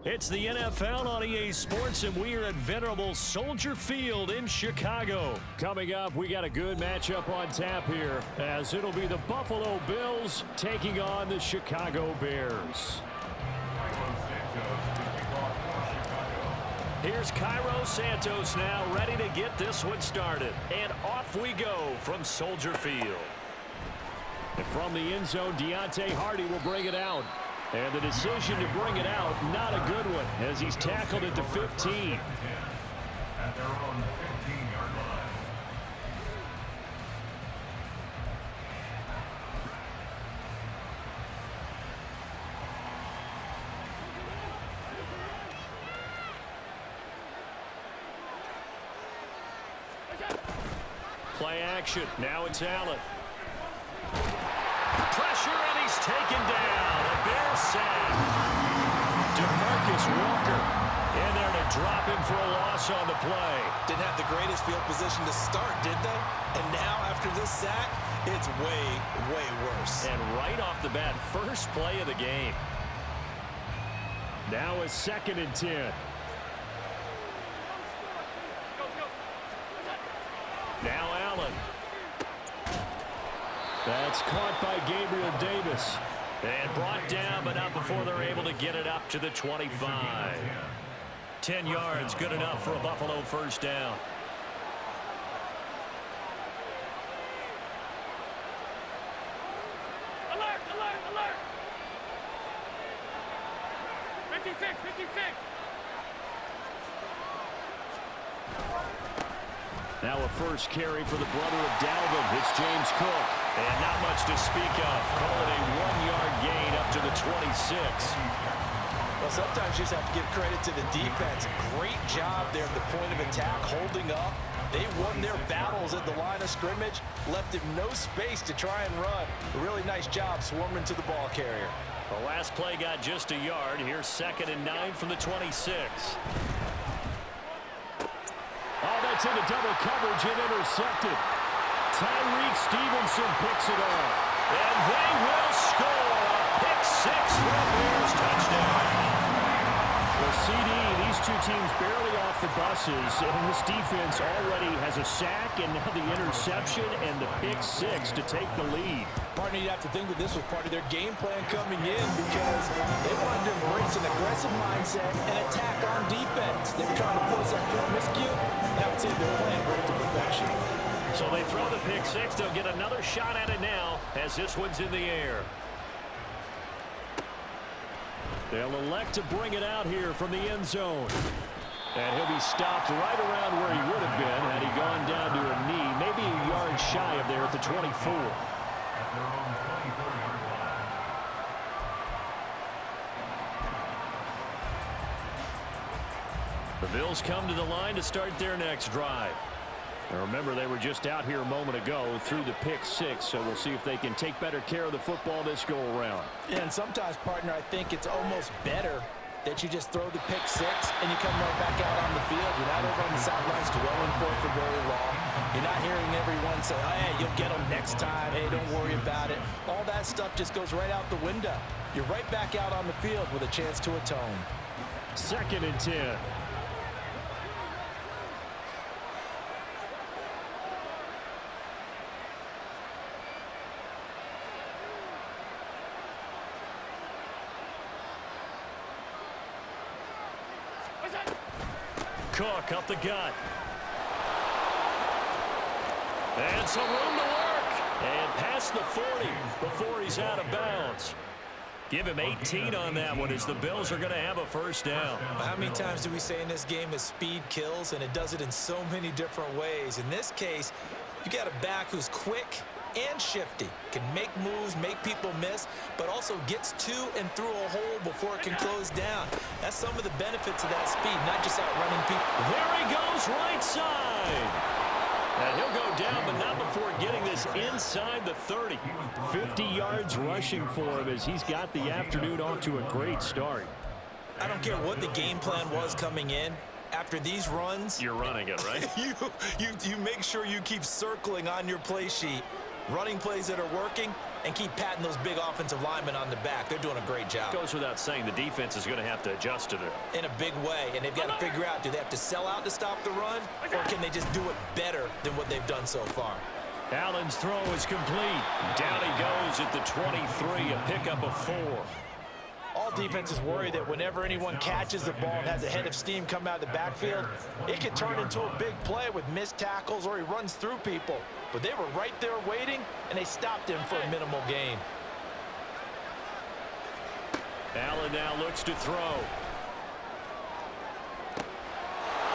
It's the NFL on EA Sports, and we are at venerable Soldier Field in Chicago. Coming up, we got a good matchup on tap here, as it'll be the Buffalo Bills taking on the Chicago Bears. Here's Cairo Santos now, ready to get this one started. And off we go from Soldier Field. And from the end zone, Deontay Hardy will bring it out. And the decision to bring it out, not a good one, as he's tackled at the 15. At their own 15-yard line. Play action. Now it's Allen. Pressure, and he's taken down. A Bear sack. DeMarcus Walker in there to drop him for a loss on the play. Didn't have the greatest field position to start, did they? And now, after this sack, it's way, way worse. And right off the bat, first play of the game. Now a 2nd and 10. Now Allen. That's caught by Gabriel Davis. And brought down, but not before they're able to get it up to the 25. 10 yards, good enough for a Buffalo first down. Alert, alert, alert! 56, 56! Now a first carry for the brother of Dalvin. It's James Cook. And not much to speak of. Call it a 1-yard gain up to the 26. Well, sometimes you just have to give credit to the defense. Great job there at the point of attack, holding up. They won their battles at the line of scrimmage, left him no space to try and run. A really nice job swarming to the ball carrier. The last play got just a yard. Here's 2nd and 9 from the 26. Oh, that's into double coverage and intercepted. Tyreek Stevenson picks it off. And they will score. A pick 6 for a Bears touchdown. Well, CD, these two teams barely off the buses, and this defense already has a sack and now the interception and the pick 6 to take the lead. Partner, you'd have to think that this was part of their game plan coming in because they wanted to embrace an aggressive mindset and attack on defense. They were trying to force that miscue, and I would say their plan brought it to perfection. So they throw the pick 6. They'll get another shot at it now as this one's in the air. They'll elect to bring it out here from the end zone. And he'll be stopped right around where he would have been had he gone down to a knee, maybe a yard shy of there at the 24. At their own 24-yard line. The Bills come to the line to start their next drive. Now remember, they were just out here a moment ago through the pick 6, so we'll see if they can take better care of the football this go around. And sometimes, partner, I think it's almost better that you just throw the pick 6 and you come right back out on the field. You're not over on the sidelines dwelling for it for very long. You're not hearing everyone say, oh, hey, you'll get them next time. Hey, don't worry about it. All that stuff just goes right out the window. You're right back out on the field with a chance to atone. 2nd and 10. Cook up the gut. And some room to work. And past the 40 before he's out of bounds. Give him 18 on that one as the Bills are going to have a first down. How many times do we say in this game is speed kills, and it does it in so many different ways. In this case, you got a back who's quick and shifty, can make moves, make people miss, but also gets to and through a hole before it can close down. That's some of the benefits of that speed, not just outrunning people. There he goes, right side. And he'll go down, but not before getting this inside the 30. 50 yards rushing for him as he's got the afternoon off to a great start. I don't care what the game plan was coming in. After these runs, you're running it, right? you make sure you keep circling on your play sheet. Running plays that are working, and keep patting those big offensive linemen on the back. They're doing a great job. Goes without saying the defense is going to have to adjust to it. In a big way, and they've got to figure out, do they have to sell out to stop the run, or can they just do it better than what they've done so far? Allen's throw is complete. Down he goes at the 23, a pickup of 4. All defenses worry that whenever anyone catches the ball and has a head of steam come out of the backfield, it can turn into a big play with missed tackles or he runs through people. But they were right there waiting, and they stopped him for a minimal gain. Allen now looks to throw.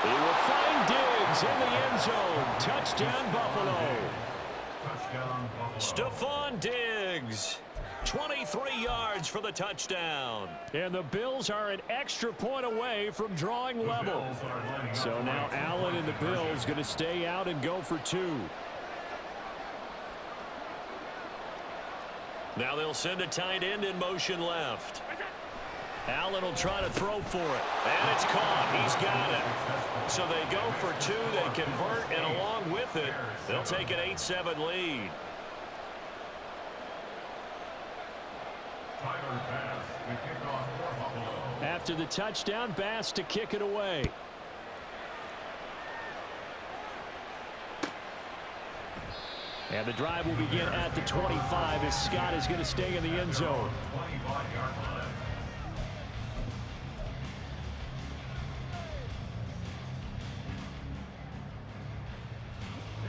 He will find Diggs in the end zone. Touchdown, Buffalo. Touchdown, Buffalo. Stephon Diggs. 23 yards for the touchdown. And the Bills are an extra point away from drawing level. So now Allen and the Bills going to stay out and go for 2. Now they'll send a tight end in motion left. Allen will try to throw for it. And it's caught. He's got it. So they go for 2. They convert, and along with it, they'll take an 8-7 lead. After the touchdown, Bass to kick it away. And the drive will begin at the 25 as Scott is going to stay in the end zone.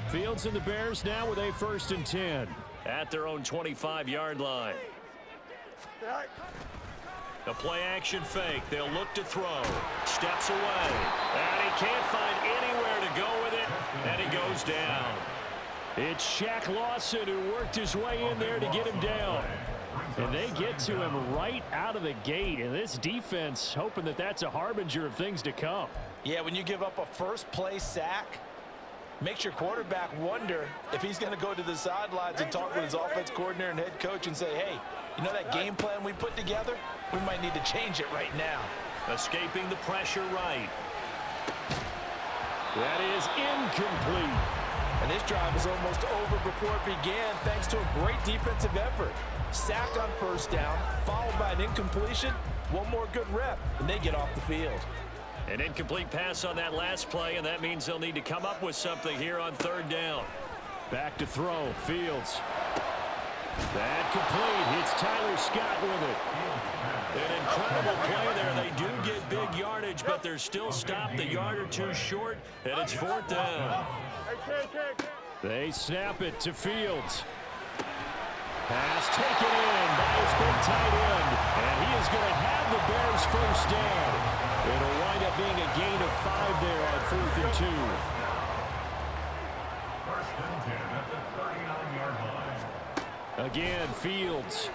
Fields and the Bears now with a 1st and 10. At their own 25-yard line. The play-action fake. They'll look to throw. Steps away. And he can't find anywhere to go with it. And he goes down. It's Shaq Lawson who worked his way in there to get him down. And they get to him right out of the gate. And this defense hoping that that's a harbinger of things to come. Yeah, when you give up a first-play sack, makes your quarterback wonder if he's going to go to the sidelines and talk with his offense coordinator and head coach and say, hey, you know that game plan we put together? We might need to change it right now. Escaping the pressure right. That is incomplete. And this drive was almost over before it began thanks to a great defensive effort. Sacked on 1st down, followed by an incompletion. One more good rep, and they get off the field. An incomplete pass on that last play, and that means they'll need to come up with something here on 3rd down. Back to throw. Fields. That complete. It's Tyler Scott with it. An incredible play there. They do get big yardage, but they're still stopped a yard or 2 short, and it's 4th down. They snap it to Fields. Pass taken in by his big tight end, and he is going to have the Bears 1st down. It'll wind up being a gain of 5 there on 4th and 2. 1st and 10 at the 39-yard line. Again, Fields.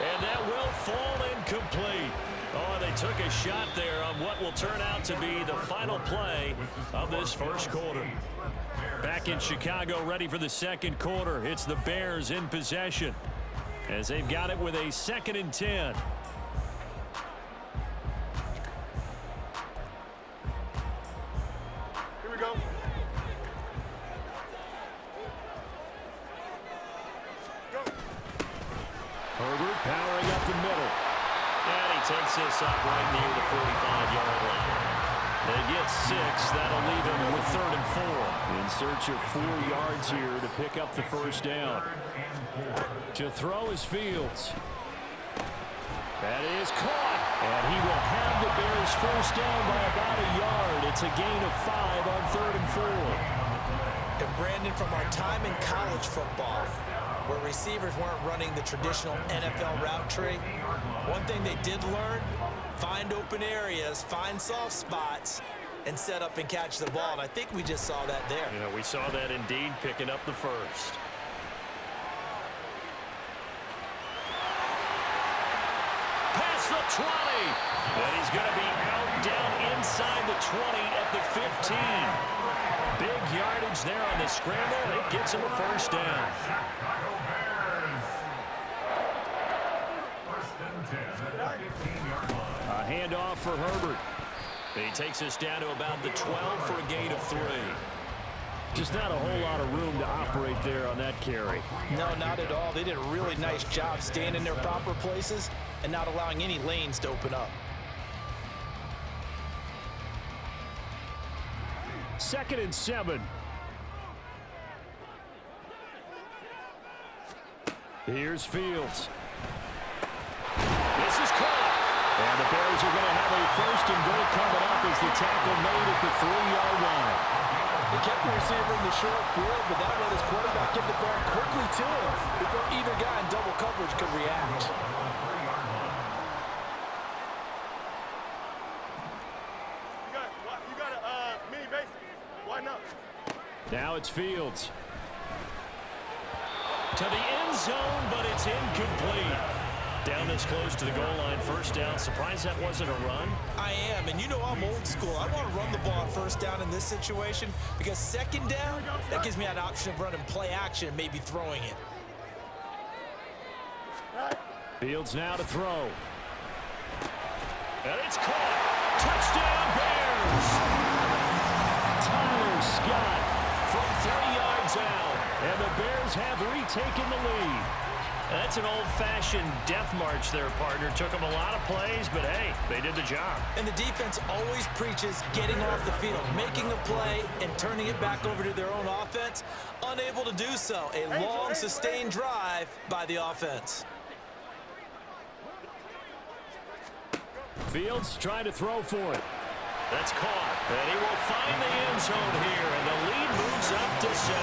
And that will fall incomplete. Oh, they took a shot there on what will turn out to be the final play of this 1st quarter. Back in Chicago, ready for the 2nd quarter. It's the Bears in possession as they've got it with a 2nd and 10. Here we go. Herbert powering up the middle. And he takes this up right near the 45-yard line. They get 6. That'll leave him with 3rd and 4. In search of 4 yards here to pick up the 1st down. To throw is Fields. That is caught. And he will have the Bears 1st down by about a yard. It's a gain of 5 on 3rd and 4. And Brandon, from our time in college football, where receivers weren't running the traditional NFL route tree, one thing they did learn, find open areas, find soft spots, and set up and catch the ball. And I think we just saw that there. Yeah, we saw that indeed, picking up the 1st. Past the 20. And he's going to be out down inside the 20 at the 15. Big yardage there on the scramble. It gets him a 1st down. A handoff for Herbert. He takes us down to about the 12 for a gain of 3. Just not a whole lot of room to operate there on that carry. No, not at all. They did a really nice job staying in their proper places and not allowing any lanes to open up. 2nd and 7. Here's Fields. This is caught. And the Bears are going to have a 1st and goal coming up as the tackle made at the 3-yard line. They kept the receiver in the short field, but that let his quarterback get the ball quickly to him before either guy in double coverage could react. You got a mini base. Why not? Now it's Fields. To the end zone, but it's incomplete. Down this close to the goal line, 1st down. Surprised that wasn't a run? I am, and you know I'm old school. I want to run the ball on 1st down in this situation because 2nd down, that gives me an option of running play action and maybe throwing it. Fields now to throw. And it's caught. Touchdown, Bears! Tyler Scott From 3 yards out. and the Bears have retaken the lead. That's an old-fashioned death march there, partner. Took them a lot of plays, but hey, they did the job. And the defense always preaches getting off the field, making a play, and turning it back over to their own offense. Unable to do so. A long, sustained drive by the offense. Fields trying to throw for it. That's caught. And he will find the end zone here, and the lead moves up to 7.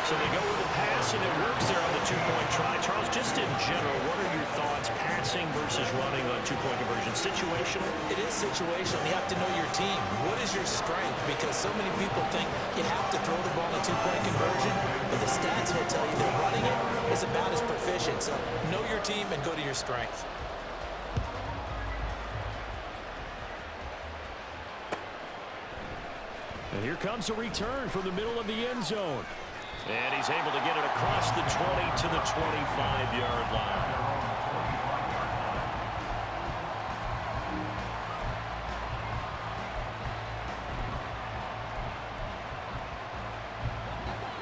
So they go with the pass, and it works there on the 2-point try. Charles, just in general, what are your thoughts passing versus running on 2-point conversion? Situational? It is situational. You have to know your team. What is your strength? Because so many people think you have to throw the ball in a 2-point conversion, but the stats will tell you that running it is about as proficient. So know your team and go to your strength. And here comes a return from the middle of the end zone. And he's able to get it across the 20 to the 25-yard line.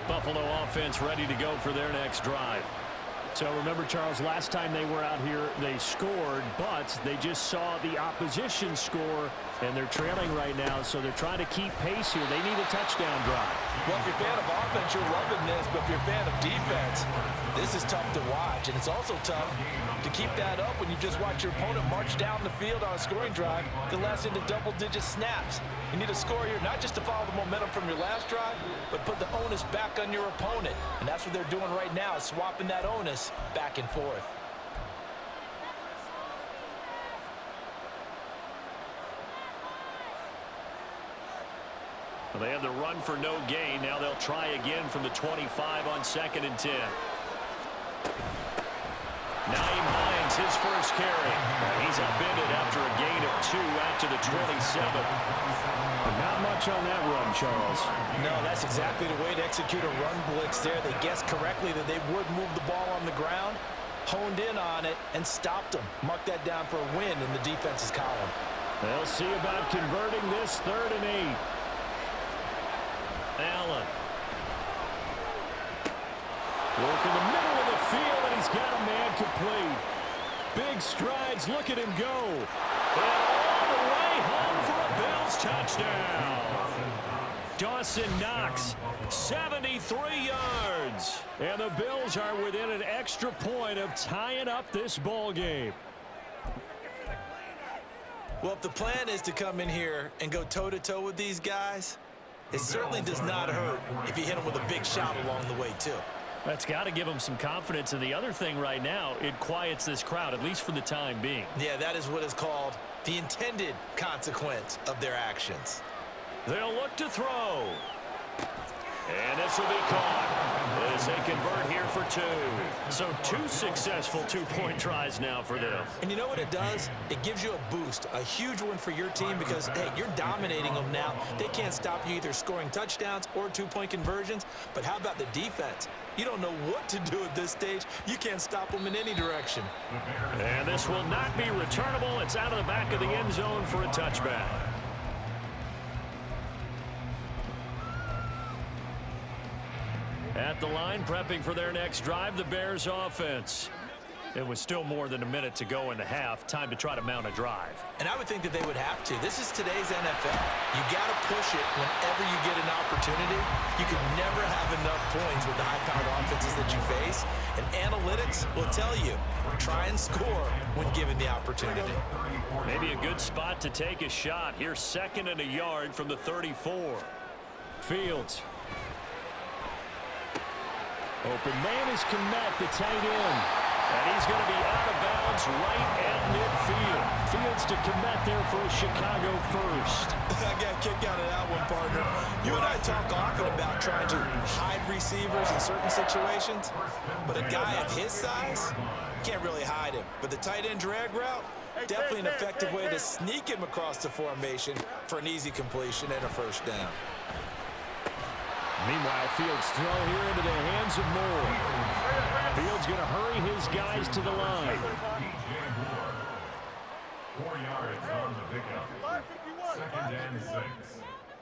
Buffalo offense ready to go for their next drive. So remember, Charles, last time they were out here, they scored, but they just saw the opposition score, and they're trailing right now, so they're trying to keep pace here. They need a touchdown drive. Well, if you're a fan of offense, you're loving this, but if you're a fan of defense, this is tough to watch, and it's also tough to keep that up when you just watch your opponent march down the field on a scoring drive that lasts into double-digit snaps. You need a score here, not just to follow the momentum from your last drive, but put the onus back on your opponent, and that's what they're doing right now, swapping that onus back and forth. Well, they had the run for no gain. Now they'll try again from the 25 on 2nd and 10. Naeem Hines, his first carry. He's upended after a gain of 2 out to the 27. But not much on that run, Charles. No, that's exactly the way to execute a run blitz there. They guessed correctly that they would move the ball on the ground, honed in on it, and stopped them. Mark that down for a win in the defense's column. They'll see about converting this 3rd and 8. Allen. Work in the middle of the field, and he's got a man complete. Big strides. Look at him go. And all the way home for a Bills touchdown. Dawson Knox, 73 yards. And the Bills are within an extra point of tying up this ball game. Well, if the plan is to come in here and go toe-to-toe with these guys, it certainly does not hurt if you hit them with a big shot along the way, too. That's got to give them some confidence. And the other thing right now, it quiets this crowd, at least for the time being. Yeah, that is what is called the intended consequence of their actions. They'll look to throw. And this will be caught as they convert here for 2. So 2 successful 2-point tries now for them. And you know what it does? It gives you a boost, a huge one for your team because, hey, you're dominating them now. They can't stop you either scoring touchdowns or 2-point conversions. But how about the defense? You don't know what to do at this stage. You can't stop them in any direction. And this will not be returnable. It's out of the back of the end zone for a touchback. At the line, prepping for their next drive, the Bears offense. It was still more than a minute to go in the half. Time to try to mount a drive. And I would think that they would have to. This is today's NFL. You got to push it whenever you get an opportunity. You can never have enough points with the high-powered offenses that you face. And analytics will tell you, try and score when given the opportunity. Maybe a good spot to take a shot. Here's 2nd and a yard from the 34. Fields. Open man is Kmet, the tight end. And he's going to be out of bounds right at midfield. Fields to Kmet there for a Chicago first. I got a kick out of that one, partner. You and I talk often about trying to hide receivers in certain situations, but a guy of his size, can't really hide him. But the tight end drag route, definitely an effective way to sneak him across the formation for an easy completion and a first down. Meanwhile, Fields throw here into the hands of Moore. Fields going to hurry his guys to the line. 4 yards on the pickup. 2nd and 6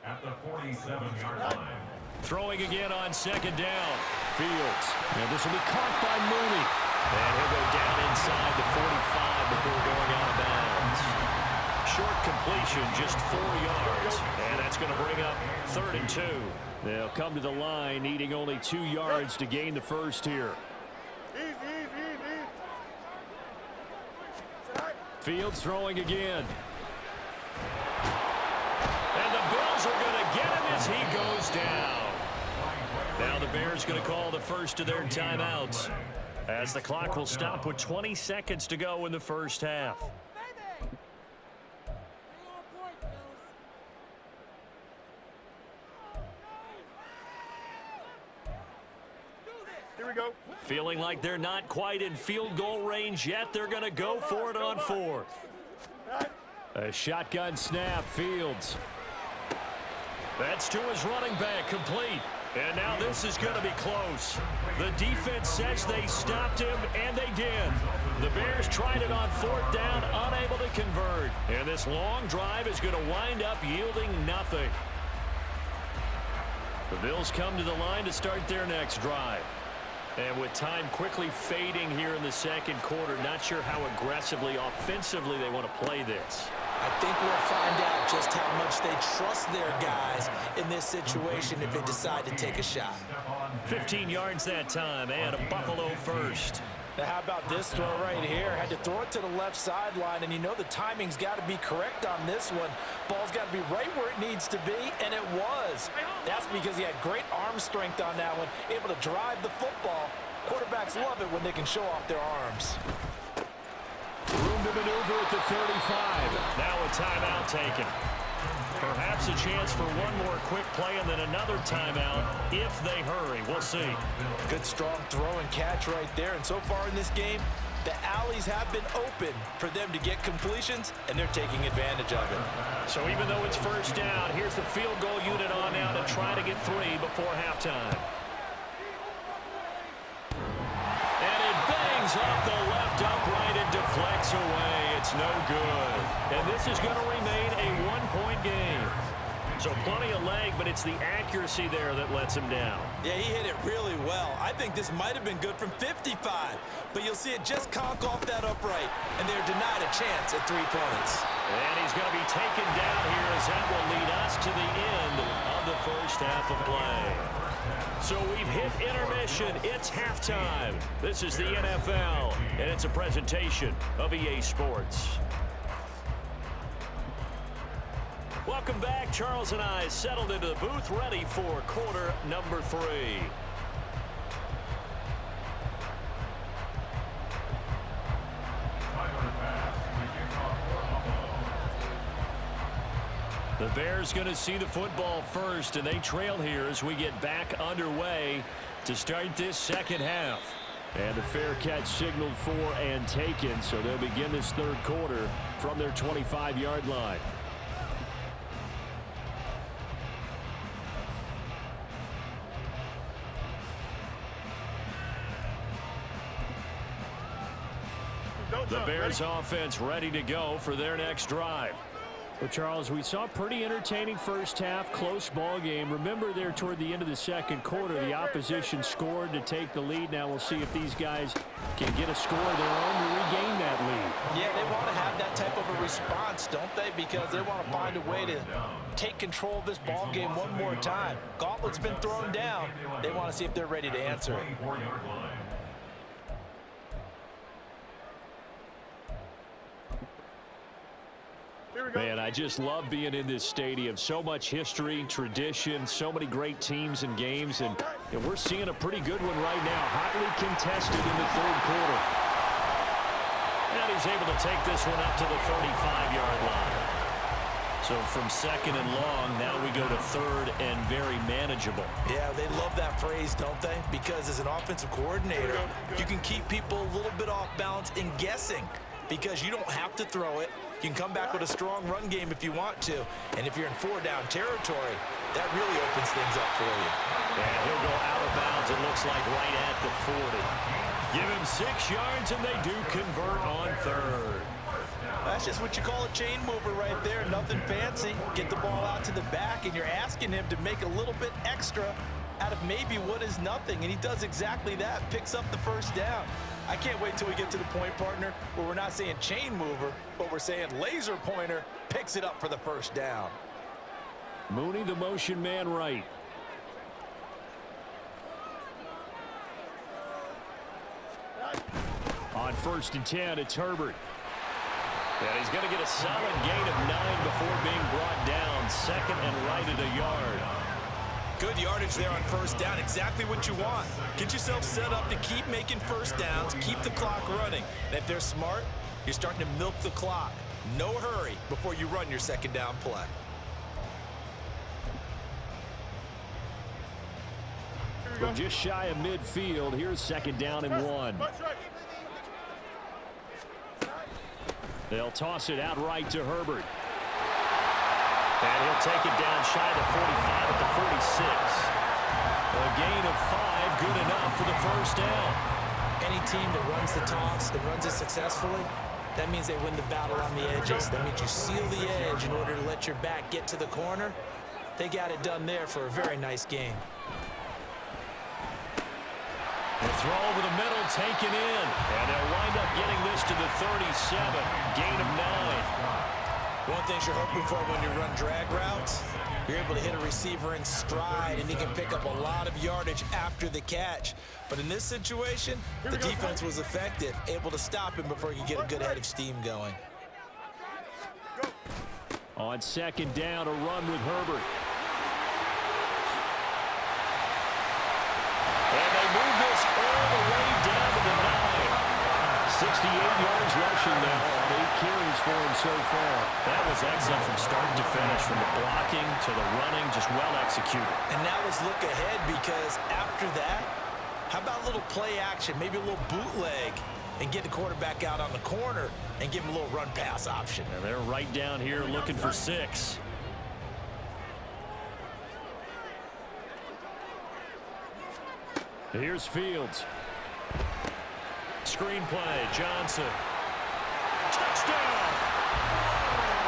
at the 47-yard line. Throwing again on 2nd down. Fields. Now this will be caught by Mooney. And he'll go down inside the 45 before going out of bounds. Short completion, just 4 yards. And that's going to bring up 3rd and 2. They'll come to the line, needing only 2 yards to gain the first here. Fields throwing again. And the Bills are going to get him as he goes down. Now the Bears going to call the first of their timeouts, as the clock will stop with 20 seconds to go in the first half. Here we go. Feeling like they're not quite in field goal range yet, they're going to go for it on 4th. A shotgun snap, Fields. That's to his running back, complete. And now this is going to be close. The defense says they stopped him, and they did. The Bears tried it on 4th down, unable to convert. And this long drive is going to wind up yielding nothing. The Bills come to the line to start their next drive. And with time quickly fading here in the 2nd quarter, not sure how aggressively, offensively they want to play this. I think we'll find out just how much they trust their guys in this situation if they decide to take a shot. 15 yards that time, and a Buffalo first. Now, how about this throw right here? Had to throw it to the left sideline, and you know the timing's got to be correct on this one. Ball's got to be right where it needs to be, and it was. That's because he had great arm strength on that one, able to drive the football. Quarterbacks love it when they can show off their arms. Room to maneuver at the 35. Now a timeout taken. Perhaps a chance for one more quick play and then another timeout if they hurry. We'll see. Good strong throw and catch right there. And so far in this game, the alleys have been open for them to get completions, and they're taking advantage of it. So even though it's first down, here's the field goal unit on now to try to get 3 before halftime. And it bangs off the left upright and deflects away. It's no good. And this is going to remain a 1-point game. So plenty of leg, but it's the accuracy there that lets him down. Yeah, he hit it really well. I think this might have been good from 55, but you'll see it just conk off that upright, and they're denied a chance at 3 points. And he's going to be taken down here as that will lead us to the end of the first half of play. So we've hit intermission. It's halftime. This is the NFL, and it's a presentation of EA Sports. Welcome back. Charles and I settled into the booth, ready for quarter number 3. The Bears going to see the football first, and they trail here as we get back underway to start this second half. And the fair catch signaled for and taken, so they'll begin this third quarter from their 25-yard line. The Bears offense ready to go for their next drive. Well, Charles, we saw a pretty entertaining first half, close ball game. Remember there toward the end of the second quarter, the opposition scored to take the lead. Now we'll see if these guys can get a score of their own to regain that lead. Yeah, they want to have that type of a response, don't they? Because they want to find a way to take control of this ball game one more time. Gauntlet's been thrown down. They want to see if they're ready to answer it. Man, I just love being in this stadium. So much history, tradition, so many great teams and games, and we're seeing a pretty good one right now. Hotly contested in the third quarter. And he's able to take this one up to the 35-yard line. So from second and long, now we go to third and very manageable. Yeah, they love that phrase, don't they? Because as an offensive coordinator, you can keep people a little bit off balance and guessing because you don't have to throw it. You can come back with a strong run game if you want to. And if you're in four-down territory, that really opens things up for you. And he'll go out of bounds, it looks like, right at the 40. Give him 6 yards, and they do convert on third. That's just what you call a chain mover right there. Nothing fancy. Get the ball out to the back, and you're asking him to make a little bit extra out of maybe what is nothing. And he does exactly that, picks up the first down. I can't wait till we get to the point, partner, where we're not saying chain mover, but we're saying laser pointer, picks it up for the first down. Mooney, the motion man right. On 1st and 10, it's Herbert. And he's going to get a solid gain of 9 before being brought down. Second and right at a yard. Good yardage there on first down. Exactly what you want. Get yourself set up to keep making first downs, keep the clock running. And if they're smart, you're starting to milk the clock. No hurry before you run your second down play. We're just shy of midfield. Here's second down and 1. They'll toss it out right to Herbert. And he'll take it down shy of the 45 at the 46. A gain of 5, good enough for the first down. Any team that runs the toss and runs it successfully, that means they win the battle on the edges. That means you seal the edge in order to let your back get to the corner. They got it done there for a very nice game. The throw over the middle, taken in. And they'll wind up getting this to the 37. Gain of 9. One thing you're hoping for when you run drag routes, you're able to hit a receiver in stride, and he can pick up a lot of yardage after the catch. But in this situation, the defense was effective, able to stop him before he could get a good head of steam going. On second down, a run with Herbert. And they move this all the way down to the 9. 68 yards rushing now on 8 carries for him so far. That was excellent from start to finish, from the blocking to the running, just well executed. And now let's look ahead, because after that, how about a little play action, maybe a little bootleg, and get the quarterback out on the corner and give him a little run pass option. And they're right down here looking for 6. Here's Fields. Screenplay, Johnson. Touchdown!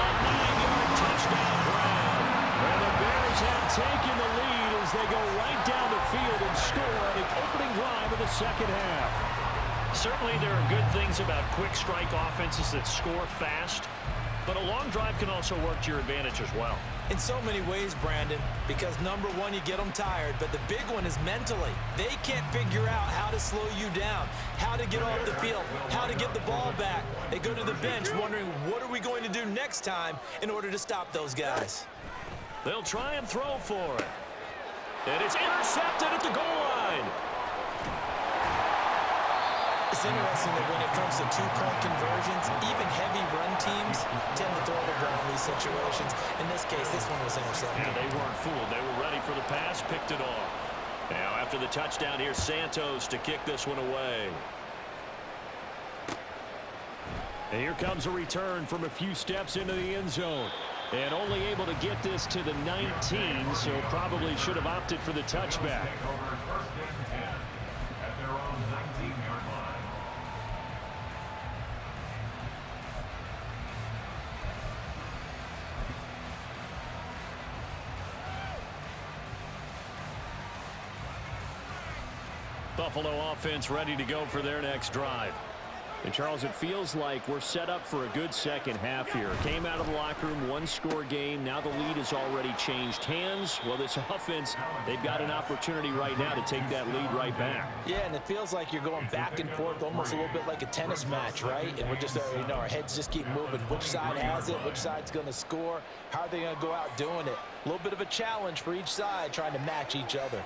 A 9-yard touchdown grab. And the Bears have taken the lead as they go right down the field and score on the opening drive of the second half. Certainly there are good things about quick strike offenses that score fast, but a long drive can also work to your advantage as well. In so many ways, Brandon, because number one, you get them tired, but the big one is mentally. They can't figure out how to slow you down, how to get off the field, how to get the ball back. They go to the bench wondering, what are we going to do next time in order to stop those guys? They'll try and throw for it. And it's intercepted at the goal line. It's interesting that when it comes to two-point conversions, even heavy run teams tend to throw the ball in these situations. In this case, this one was intercepted. Yeah, they weren't fooled. They were ready for the pass, picked it off. Now, after the touchdown, here's Santos to kick this one away. And here comes a return from a few steps into the end zone. And only able to get this to the 19, so probably should have opted for the touchback. Buffalo offense ready to go for their next drive. And, Charles, it feels like we're set up for a good second half here. Came out of the locker room, one-score game. Now the lead has already changed hands. Well, this offense, they've got an opportunity right now to take that lead right back. Yeah, and it feels like you're going back and forth almost a little bit like a tennis match, right? And we're just, our heads just keep moving. Which side has it? Which side's going to score? How are they going to go out doing it? A little bit of a challenge for each side trying to match each other.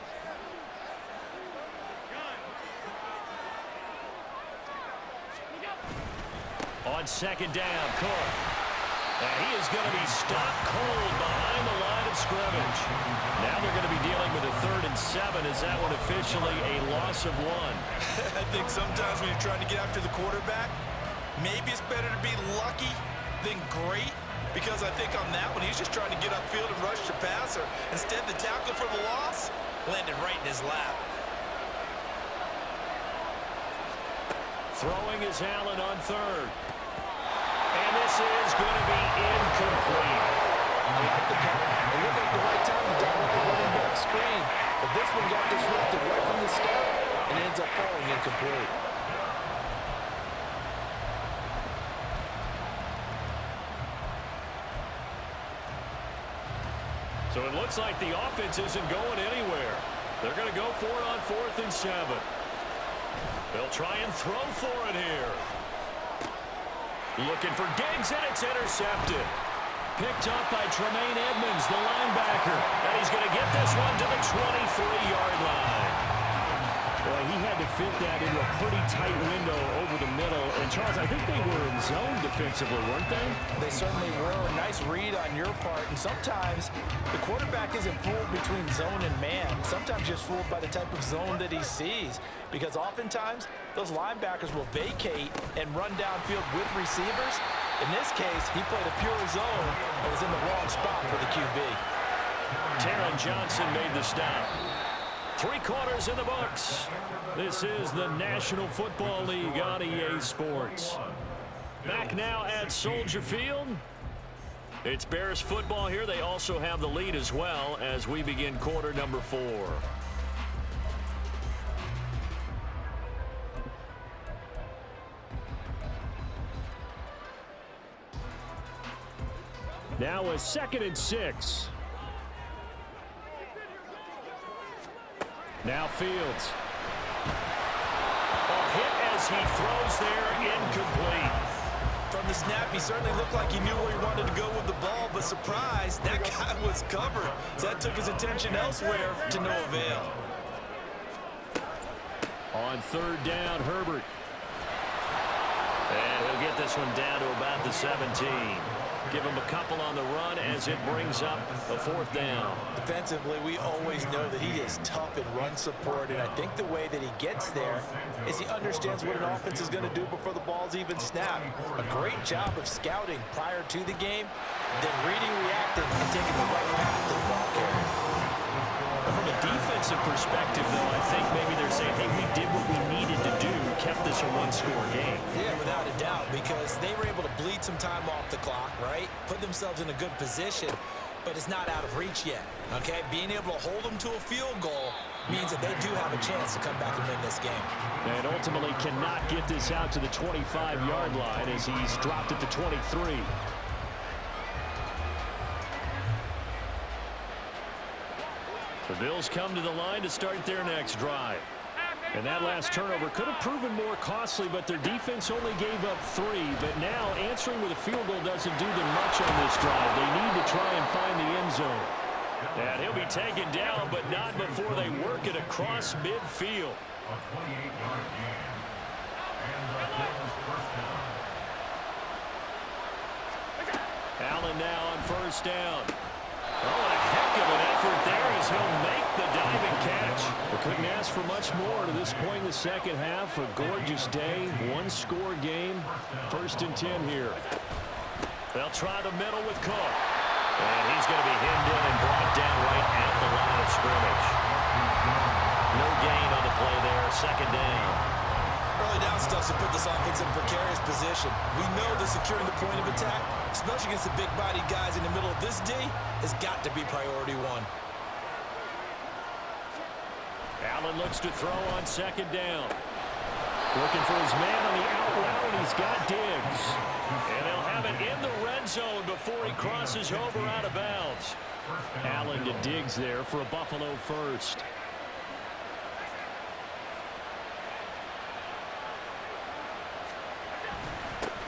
On second down, Cook. And he is going to be stopped cold behind the line of scrimmage. Now they're going to be dealing with a 3rd and 7. Is that one officially a loss of 1? I think sometimes when you're trying to get after the quarterback, maybe it's better to be lucky than great, because I think on that one, he's just trying to get upfield and rush the passer. Instead, the tackle for the loss landed right in his lap. Throwing is Allen on 3rd. And this is going to be incomplete. I like the call. It looked like the right time to dial up the running back screen. But this one got disrupted right from the start and ends up falling incomplete. So it looks like the offense isn't going anywhere. They're going to go for it on 4th and 7. They'll try and throw for it here. Looking for Diggs, and it's intercepted. Picked up by Tremaine Edmonds, the linebacker. And he's going to get this one to the 23-yard line. Boy, he had to fit that into a pretty tight window over the middle. And, Charles, I think they were in zone defensively, weren't they? They certainly were. A nice read on your part. And sometimes the quarterback isn't fooled between zone and man. Sometimes just fooled by the type of zone that he sees. Because oftentimes, those linebackers will vacate and run downfield with receivers. In this case, he played a pure zone and was in the wrong spot for the QB. Taron Johnson made the stop. 3 quarters in the books. This is the National Football League on EA Sports. Back now at Soldier Field. It's Bears football here. They also have the lead as well as we begin quarter number 4. Now a 2nd and 6. Now Fields. A hit as he throws there, incomplete. From the snap, he certainly looked like he knew where he wanted to go with the ball, but surprise, that guy was covered. So that took his attention elsewhere to no avail. On 3rd down, Herbert. And he'll get this one down to about the 17. Give him a couple on the run as it brings up a 4th down. Defensively, we always know that he is tough in run support, and I think the way that he gets there is he understands what an offense is going to do before the ball's even snapped. A great job of scouting prior to the game, then reading, reacting, and taking the right path to the ball carrier. From a defensive perspective, though, I think maybe they're saying, hey, we did what we needed to do, kept this a 1-score game. Yeah, without a doubt, because they were able to bleed some time off the clock, right? Put themselves in a good position, but it's not out of reach yet, okay? Being able to hold them to a field goal means that they do have a chance to come back and win this game. And ultimately cannot get this out to the 25-yard line as he's dropped it to 23. The Bills come to the line to start their next drive. And that last turnover could have proven more costly, but their defense only gave up 3. But now answering with a field goal doesn't do them much on this drive. They need to try and find the end zone. And he'll be taken down, but not before they work it across midfield. A 28-yard gain. And the Bills first down. Allen now on 1st down. Oh, a heck of an effort there as he'll make the diving catch. We couldn't ask for much more to this point in the second half. A gorgeous day, 1-score game. 1st and 10 here. They'll try the middle with Cook. And he's going to be hemmed in and brought down right at the line of scrimmage. No gain on the play there, 2nd down. Early down stuff to put this offense in a precarious position. We know that securing the point of attack, especially against the big-bodied guys in the middle of this D, has got to be priority 1. Allen looks to throw on second down. Looking for his man on the out route, and he's got Diggs. And they'll have it in the red zone before he crosses over out of bounds. Allen to Diggs there for a Buffalo first.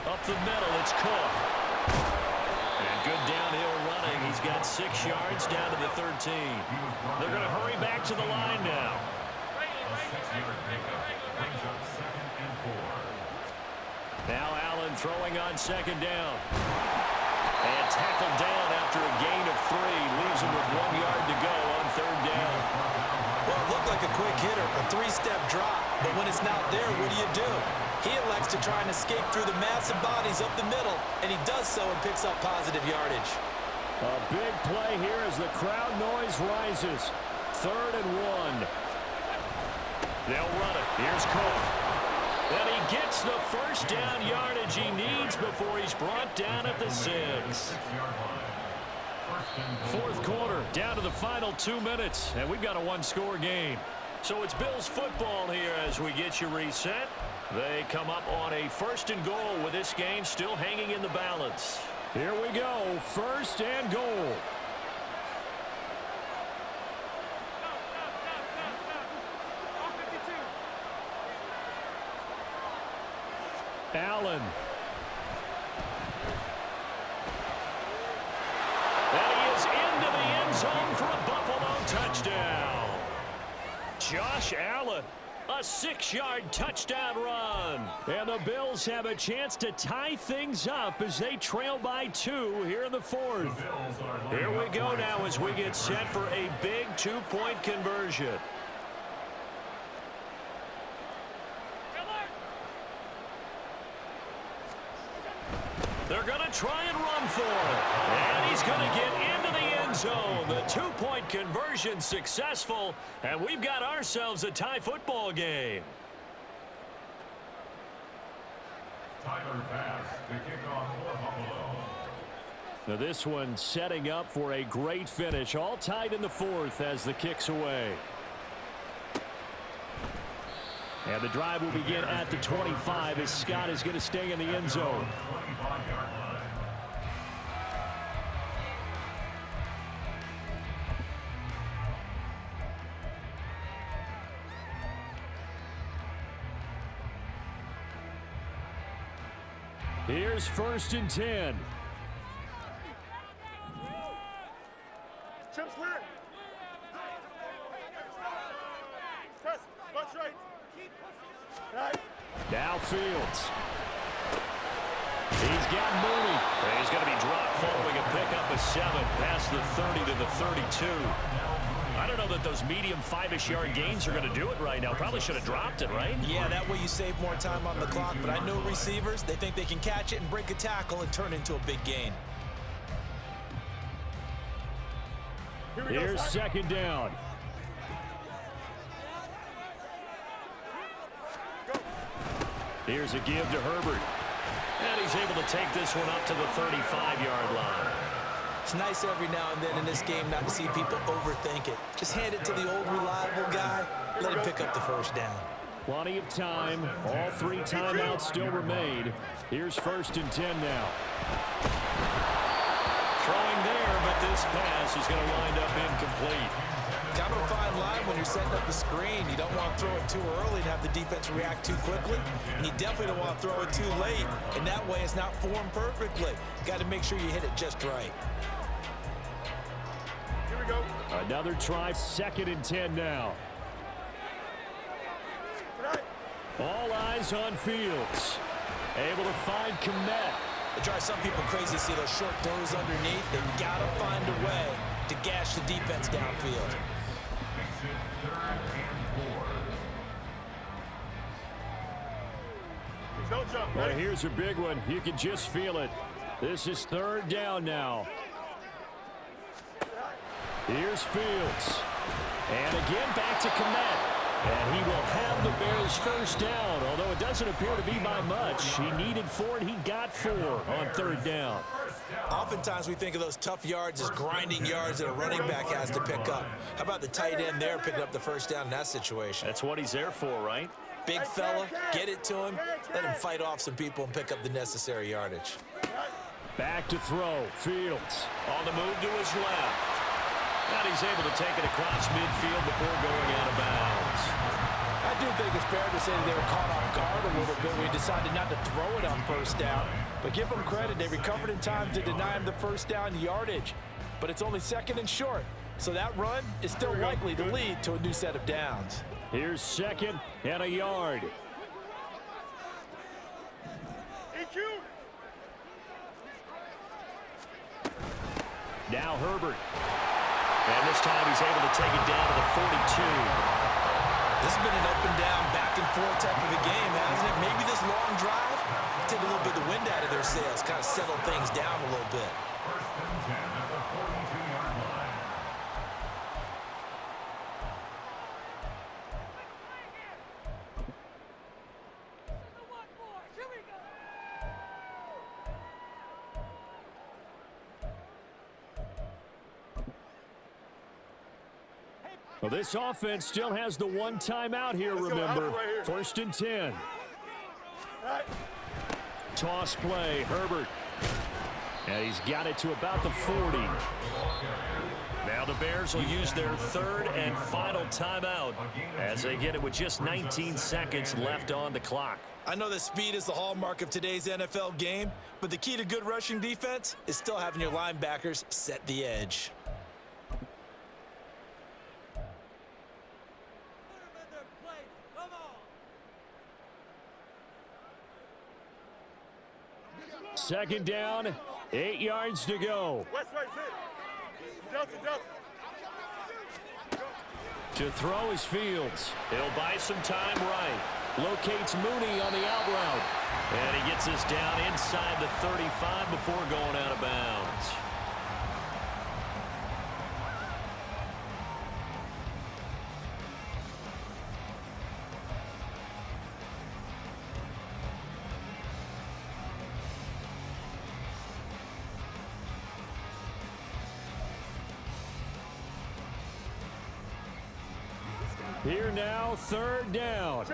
Up the middle, it's Cook. And good downhill running. He's got 6 yards down to the 13. They're going to hurry back to the line now. A 6-yard pickup brings up 2nd and 4. Now Allen throwing on second down. And tackled down after a gain of 3. Leaves him with 1 yard to go on third down. Well, it looked like a quick hitter, a 3-step drop. But when it's not there, what do? He elects to try and escape through the massive bodies up the middle, and he does so and picks up positive yardage. A big play here as the crowd noise rises. 3rd and 1. They'll run it. Here's Cook. And he gets the first down yardage he needs before he's brought down at the 6. 6-yard line. 1st and goal. 4th quarter, down to the final 2 minutes, and we've got a 1-score game. So it's Bills football here as we get you reset. They come up on a 1st and goal with this game still hanging in the balance. Here we go, 1st and goal. Allen. And he is into the end zone for a Buffalo touchdown. Josh Allen, a 6-yard touchdown run. And the Bills have a chance to tie things up as they trail by 2 here in the 4th. Here we go now as we get set for a big 2-point conversion. They're going to try and run for it. And he's going to get into the end zone. The 2-point conversion successful. And we've got ourselves a tie football game. Tyler pass to kick off for Buffalo. Now this one setting up for a great finish. All tied in the 4th as the kick's away. And the drive will begin at the 25 as Scott is going to stay in the end zone. 25-yard line. Here's 1st and 10. Chip clear. Press. Watch right. Right. Now Fields. He's got Mooney. He's going to be dropped following a pickup of 7 past the 30 to the 32. I don't know that those medium 5-ish yard gains are going to do it right now. Probably should have dropped it, right? Yeah, that way you save more time on the clock. But I know receivers, they think they can catch it and break a tackle and turn into a big gain. Here's 2nd down. Here's a give to Herbert. And he's able to take this one up to the 35-yard line. It's nice every now and then in this game not to see people overthink it. Just hand it to the old reliable guy. Let him pick up the first down. Plenty of time. All 3 timeouts still remain. Here's 1st and 10 now. Throwing there, but this pass is going to wind up incomplete. Kind of a fine line when you're setting up the screen. You don't want to throw it too early and have the defense react too quickly. And you definitely don't want to throw it too late. And that way it's not formed perfectly. Got to make sure you hit it just right. Here we go. Another try, 2nd and 10 now. Right. All eyes on Fields. Able to find Komet. It drives some people crazy to see those short throws underneath. They've got to find a way to gash the defense downfield. Makes it 3rd and 4. Don't jump. Well, Ready? here's a big one. You can just feel it. This is 3rd down now. Here's Fields. And again back to Komet. And he will have the Bears first down, although it doesn't appear to be by much. He needed 4, and he got 4 on third down. Oftentimes we think of those tough yards as grinding yards that a running back has to pick up. How about the tight end there picking up the first down in that situation? That's what he's there for, right? Big fella, get it to him, let him fight off some people and pick up the necessary yardage. Back to throw, Fields. On the move to his left. And he's able to take it across midfield before going out of bounds. I do think it's fair to say they were caught off guard a little bit. We decided not to throw it on first down. But give them credit. They recovered in time to deny him the first down yardage. But it's only second and short. So that run is still likely to lead to a new set of downs. Here's 2nd and a yard. Now Herbert. And this time he's able to take it down to the 42. This has been an up and down, back and forth type of a game, hasn't it? Maybe this long drive take a little bit of the wind out of their sails, kind of settle things down a little bit. First and 10 at the 42-yard line. Well, this offense still has the one timeout here, remember. First and 10. Toss play, Herbert. And he's got it to about the 40. Now the Bears will use their 3rd and final timeout as they get it with just 19 seconds left on the clock. I know that speed is the hallmark of today's NFL game, but the key to good rushing defense is still having your linebackers set the edge. Second down, 8 yards to go. West right, Delta. To throw is Fields. He'll buy some time right. Locates Mooney on the out route. And he gets us down inside the 35 before going out of bounds. Here now, 3rd down.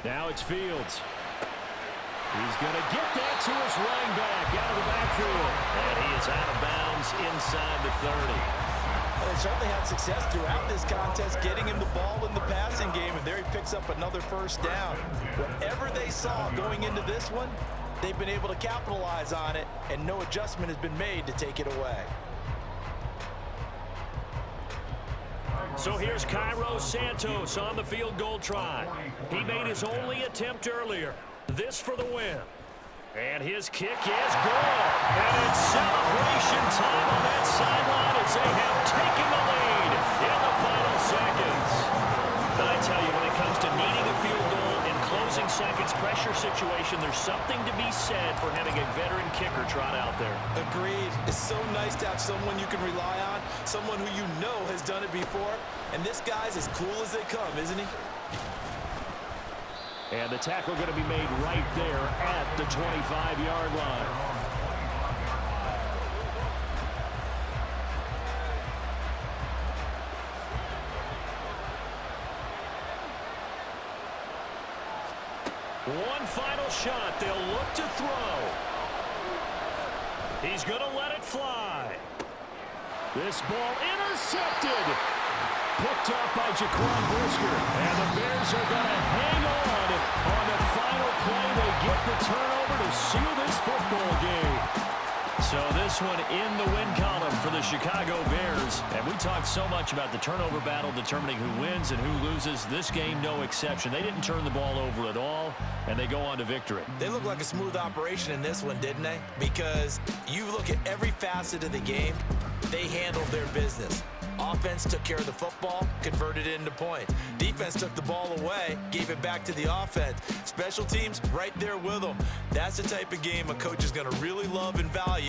Now it's Fields. He's going to get that to his running back out of the backfield. And he is out of bounds inside the 30. Well, they certainly had success throughout this contest getting him the ball in the passing game, and there he picks up another first down. Whatever they saw going into this one, they've been able to capitalize on it, and no adjustment has been made to take it away. So here's Cairo Santos on the field goal try. He made his only attempt earlier. This for the win. And his kick is good. And it's celebration time on that sideline as they have taken the lead in the final seconds. But I tell you, when it comes to needing a field goal in closing seconds pressure situation, there's something to be said for having a veteran kicker trot out there. Agreed. It's so nice to have someone you can rely on, someone who you know has done it before. And this guy's as cool as they come, isn't he? And the tackle going to be made right there at the 25-yard line. One final shot. They'll look to throw. He's going to let it fly. This ball intercepted. Picked up by Jaquan Brisker. And the Bears are going to hang on the final play. They get the turnover to seal this football game. So this one in the win column for the Chicago Bears. And we talked so much about the turnover battle determining who wins and who loses. This game, no exception. They didn't turn the ball over at all, and they go on to victory. They look like a smooth operation in this one, didn't they? Because you look at every facet of the game, they handled their business. Offense took care of the football, converted it into points. Defense took the ball away, gave it back to the offense. Special teams right there with them. That's the type of game a coach is going to really love and value.